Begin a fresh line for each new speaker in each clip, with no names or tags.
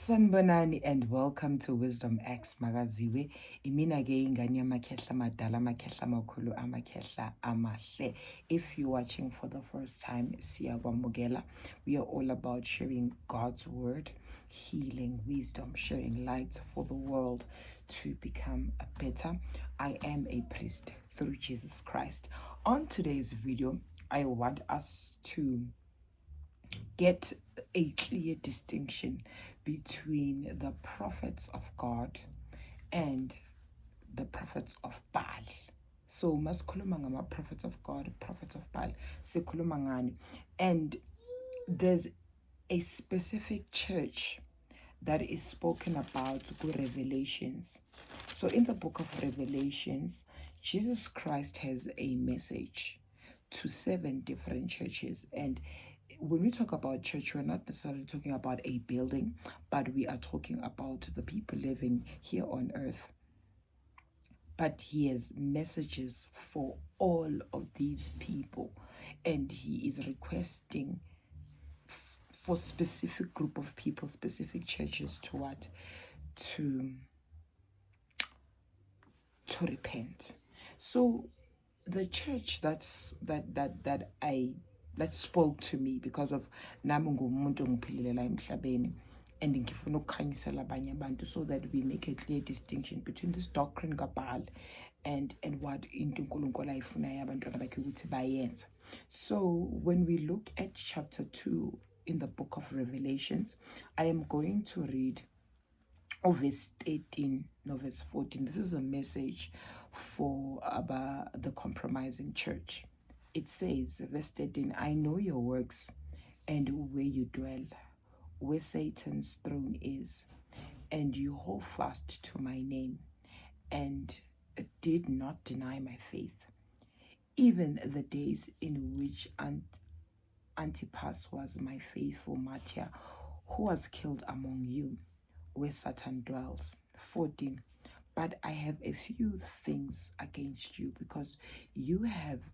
Sanibonani and welcome to Wisdom X Magaziwe. Imina ke ingane yamakhehla madala amakhehla amakhulu amakhehla amahle. If you're watching for the first time, siyakwamukela. We are all about sharing God's word, healing, wisdom, sharing light for the world to become better. I am a priest through Jesus Christ. On today's video, I want us to get a clear distinction between the prophets of God and the prophets of Baal. So masikhuluma ngama prophets of God, prophets of Baal, sikhuluma ngani. And there's a specific church that is spoken about in Revelations. So in the book of Revelations, Jesus Christ has a message to 7 different churches. And when we talk about church, we're not necessarily talking about a building, but we are talking about the people living here on earth. But he has messages for all of these people, and he is requesting for specific group of people, specific churches to what? To repent. So the church that spoke to me, because of nami ngumuntu ngiphilela emhlabeni and ngifuna ukukhanyisela abanye abantu, so that we make a clear distinction between this doctrine kaBaal and what into uNkulunkulu ayifunayo abantwana bakhe ukuthi bayenze. So when we look at chapter 2 in the book of Revelations, I am going to read verse 13 no verse 14. This is a message for the compromising church. It says, verse 13, I know your works and where you dwell, where Satan's throne is, and you hold fast to my name, and did not deny my faith, even the days in which Antipas was my faithful martyr, who was killed among you, where Satan dwells. 14. But I have a few things against you, because you have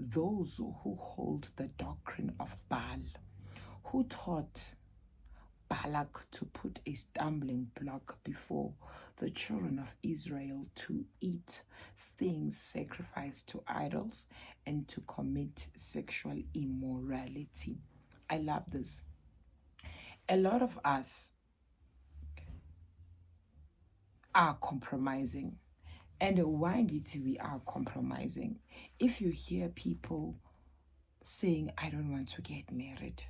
those who hold the doctrine of Baal, who taught Balak to put a stumbling block before the children of Israel to eat things sacrificed to idols and to commit sexual immorality. I love this. A lot of us are compromising. And why we are compromising? If you hear people saying, I don't want to get married,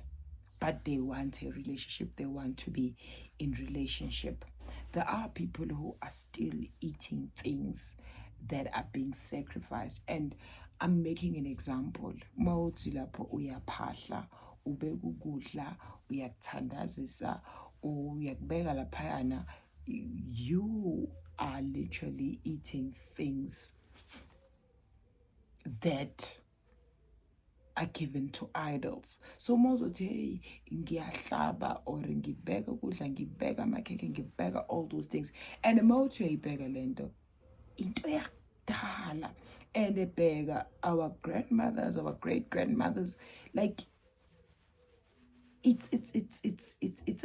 but they want a relationship, they want to be in relationship, there are people who are still eating things that are being sacrificed. And I'm making an example. Mawuthi lapho uyaphahla, ubeka ukudla, uyakuthandazisa, uyakubeka laphayana, you are literally eating things that are given to idols. So mozothi hey ngiyahlaba or ngibeka ukudla, ngibeka amakhekhe, ngibeka all those things, and mawuthi uyayibheka lento into yakudala and ebheka our grandmothers, our great grandmothers, like it's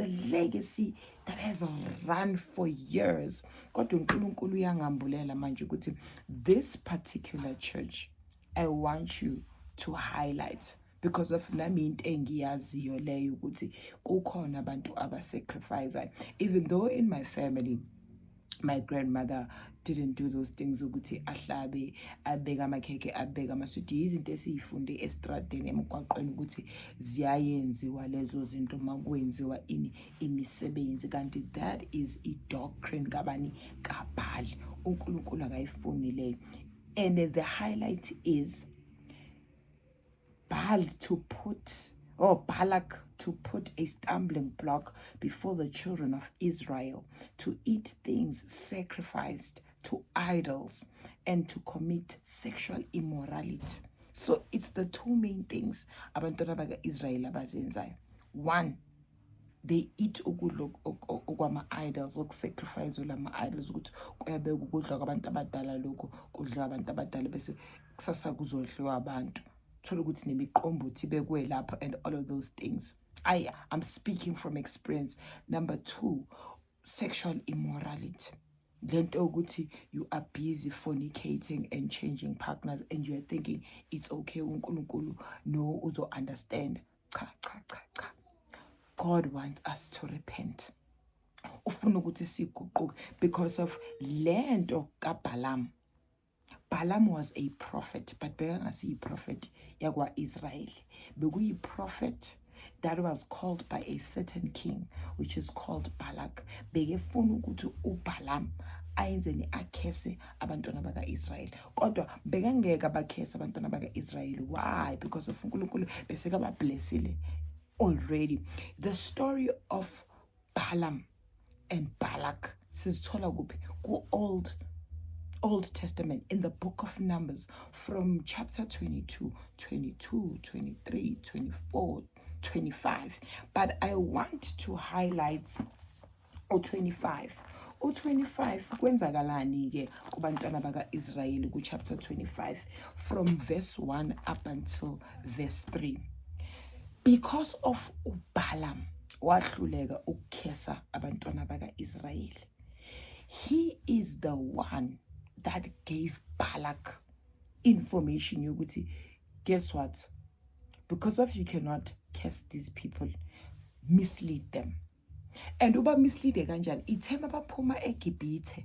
a legacy that has run for years. Kodwa uNkulunkulu uyangambulela manje ukuthi this particular church, I want you to highlight, because of nami into engiyaziyo leyo ukuthi kukhona abantu abasacrifice. Even though in my family my grandmother didn't do those things ukuthi ahlabe, abeka amakhekhe, abeka amaswidi, izinto esiyifunde estradeni emgwaqweni ukuthi ziyayenziwa lezo zinto makwenziwa imisebenzi, kanti that is a doctrine kabani kaBaal. uNkulunkulu akayifuni leyo. And the highlight is Balak to put a stumbling block before the children of Israel to eat things sacrificed to idols and to commit sexual immorality. So it's the two main things abantwana baka Israel abazenzayo. One, they eat ukudla okwama-idols, okusacrifice lama-idols, ukuthi kuyabeka ukudla kwabantu abadala, lokhu kudla abantu abadala bese kusasa kuzodliwa abantu. Thola ukuthi nemiqombothi bekwe lapho and all of those things. I'm speaking from experience. Number 2, sexual immorality. Lento ukuthi you are busy fornicating and changing partners and you are thinking it's okay, uNkulunkulu no uzo understand. Cha cha cha cha. God wants us to repent. Ufuna ukuthi siguquke because of lento kaBalaam. Balaam was a prophet, but bekangasi prophet yakwa Israel. Bekuyi prophet that was called by a certain king, which is called Balak. Bekefuna ukuthi uBalaam ayenzeni akhese abantwana baka Israel. Kodwa bekangeka bakhese abantwana baka Israel. Why? Because of uNkulunkulu beseka bablessile already. The story of Balaam and Balak sizithola kuphi? Ku Old Testament, in the book of Numbers, from chapter 22, 22, 23, 24, 25. But I want to highlight 25. 25 kwenzakalani ke kubantwana baka Israel ku chapter 25 from verse 1 up until verse 3. Because of uBalaam wahluleka ukukhesa abantwana baka Israel. He is the one that gave Balak information yokuthi, guess what? Because of you cannot curse these people, mislead them. And uba mislead kanjani? Ithema baphuma eGibhithe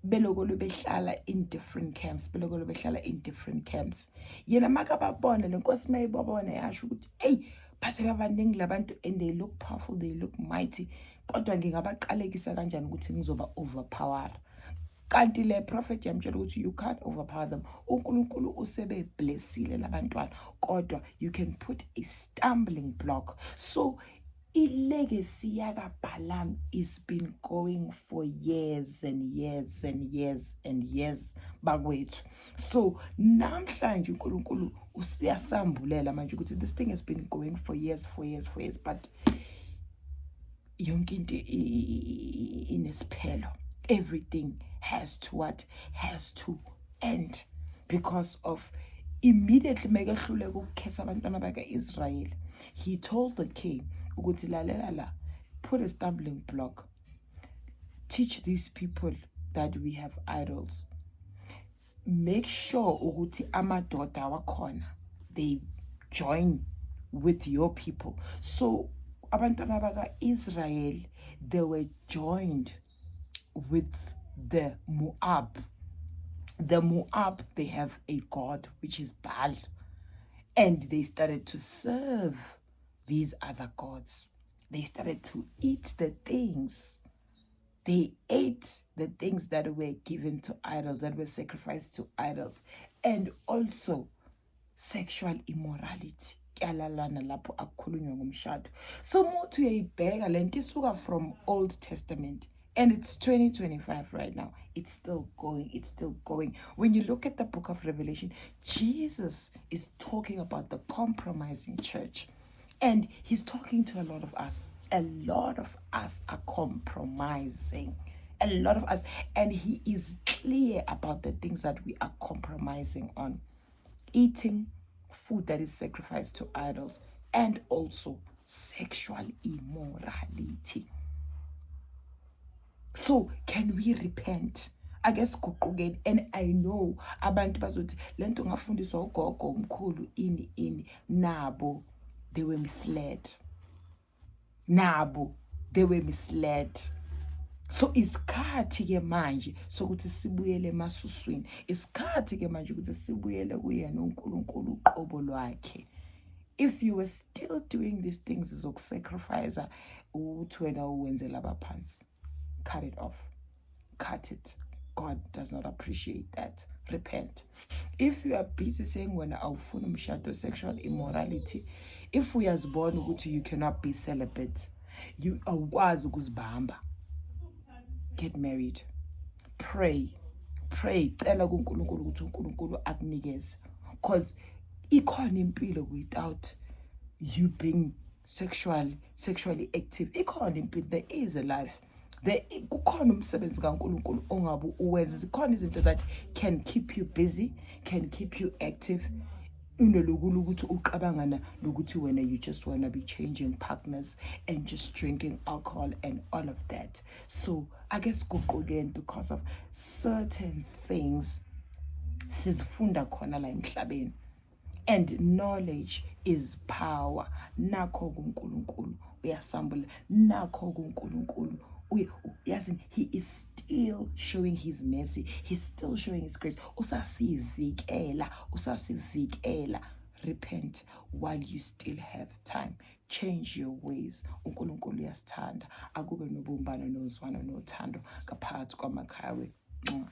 belokolo behlala in different camps, belokolo behlala in different camps. Yena makababona lenkosi mayibabona yasho ukuthi, hey, base babaningi labantu and they look powerful, they look mighty. Kodwa ngingabaqalekisa kanjani ukuthi ngizoba overpower. Kanti le prophet yamtshela ukuthi you can't overpower them. uNkulunkulu usebe blessile labantwana, kodwa you can put a stumbling block. So legacy yaka Balaam is been going for years and years and years and years bakwethu. So namhlanje uNkulunkulu usiyasambulela manje ukuthi this thing has been going for years, but yonke into inesiphelo. Everything has to end because of immediately mekehluleka ukukhesa abantwana baka Israel. He told the king ukuthi lalela la, put a stumbling block, teach these people that we have idols, make sure ukuthi amadoda wakhona they join with your people. So abantwana baka Israel, they were joined with the Moab. The Moab, they have a god which is Baal, and they started to serve these other gods. They started to eat the things. They ate the things that were given to idols, that were sacrificed to idols, and also sexual immorality. So mutu uyayibheka lento isuka from Old Testament. And it's 2025 right now. It's still going. When you look at the book of Revelation, Jesus is talking about the compromising church. And he's talking to a lot of us. A lot of us are compromising. A lot of us. And he is clear about the things that we are compromising on. Eating food that is sacrificed to idols. And also sexual immorality. So can we repent? I guess kuqukeni, and I know abantu bazothi lento ngafundiswa ugogo umkhulu ini nabo they were misled. So isikhathi ke manje sokuthi sibuyele emasuswini, isikhathi ke manje ukuthi sibuyele kuyena uNkulunkulu uqobo lwakhe. If you were still doing these things zokusacrifice uthi wena uwenzela abaphansi, cut it off. Cut it. God does not appreciate that. Repent. If you are busy saying when awufuna umshado, sexual immorality, if we as born ukuthi you cannot be celibate, you awukwazi ukuzibamba, get married. Pray. Cela kuNkulunkulu ukuthi uNkulunkulu akunikeze, because ikhona impilo without you being sexually active. Ikhona impilo. There is a life. Kukhona umsebenzi kaNkulunkulu ongabe uwenza. Zikhona izinto that can keep you busy, can keep you active. unolokulu ukuthi uqabangana nokuthi wena you just want to be changing partners and just drinking alcohol and all of that. So I guess kuqukeni because of certain things sizifunda khona la emhlabeni. And knowledge is power. Nakho kuNkulunkulu uyasambula, nakho kuNkulunkulu he is still showing his mercy. He's still showing his grace. Usasivikela. Repent while you still have time. Change your ways. uNkulunkulu uyasithanda. Akube nobumbano nozwano nothando ngaphakathi kwamakhaya wethu.